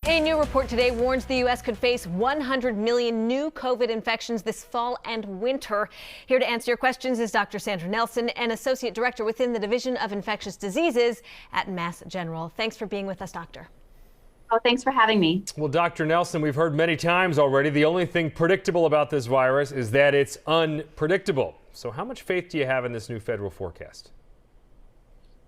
A new report today warns the U.S. could face 100 million new COVID infections this fall and winter. Here to answer your questions is Dr. Sandra Nelson, an associate director within the Division of Infectious Diseases at Mass General. Thanks for being with us, doctor. Oh, thanks for having me. Well, Dr. Nelson, we've heard many times already, the only thing predictable about this virus is that it's unpredictable. So how much faith do you have in this new federal forecast?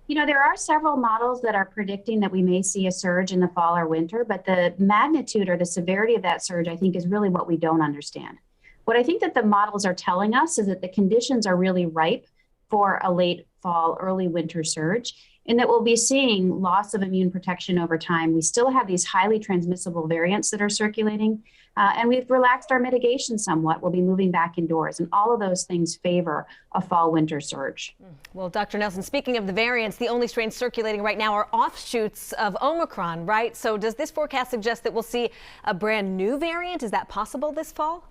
You know, there are several models that are predicting that we may see a surge in the fall or winter, but the magnitude or the severity of that surge, I think, is really what we don't understand. What I think that the models are telling us is that the conditions are really ripe for a late fall, early winter surge, and that we'll be seeing loss of immune protection over time. We still have these highly transmissible variants that are circulating, and we've relaxed our mitigation somewhat. We'll be moving back indoors, and all of those things favor a fall-winter surge. Well, Dr. Nelson, speaking of the variants, the only strains circulating right now are offshoots of Omicron, right? So does this forecast suggest that we'll see a brand new variant? Is that possible this fall?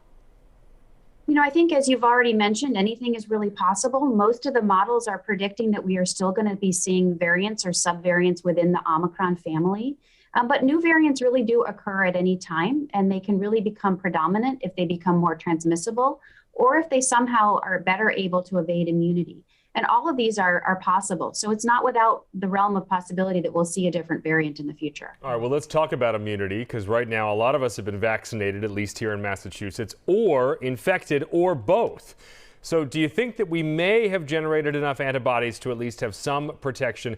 You know, I think as you've already mentioned, anything is really possible. Most of the models are predicting that we are still going to be seeing variants or subvariants within the Omicron family. But new variants really do occur at any time, and they can really become predominant if they become more transmissible or if they somehow are better able to evade immunity. And all of these are possible. So it's not without the realm of possibility that we'll see a different variant in the future. All right, well, let's talk about immunity, because right now a lot of us have been vaccinated, at least here in Massachusetts, or infected, or both. So do you think that we may have generated enough antibodies to at least have some protection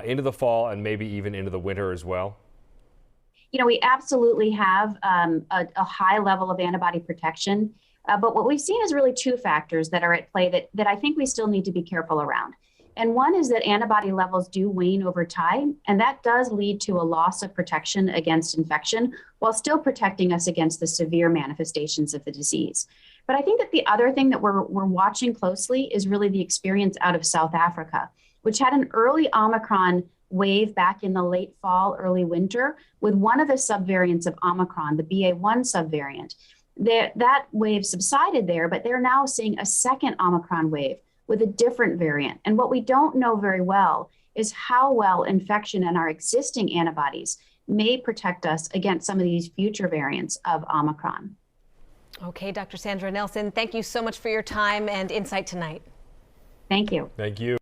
into the fall and maybe even into the winter as well? You know, we absolutely have a high level of antibody protection. But what we've seen is really two factors that are at play that I think we still need to be careful around. And one is that antibody levels do wane over time, and that does lead to a loss of protection against infection while still protecting us against the severe manifestations of the disease. But I think that the other thing that we're watching closely is really the experience out of South Africa, which had an early Omicron wave back in the late fall, early winter, with one of the subvariants of Omicron, the BA.1 subvariant. That wave subsided there, but they're now seeing a second Omicron wave with a different variant. And what we don't know very well is how well infection and our existing antibodies may protect us against some of these future variants of Omicron. Okay, Dr. Sandra Nelson, thank you so much for your time and insight tonight. Thank you. Thank you.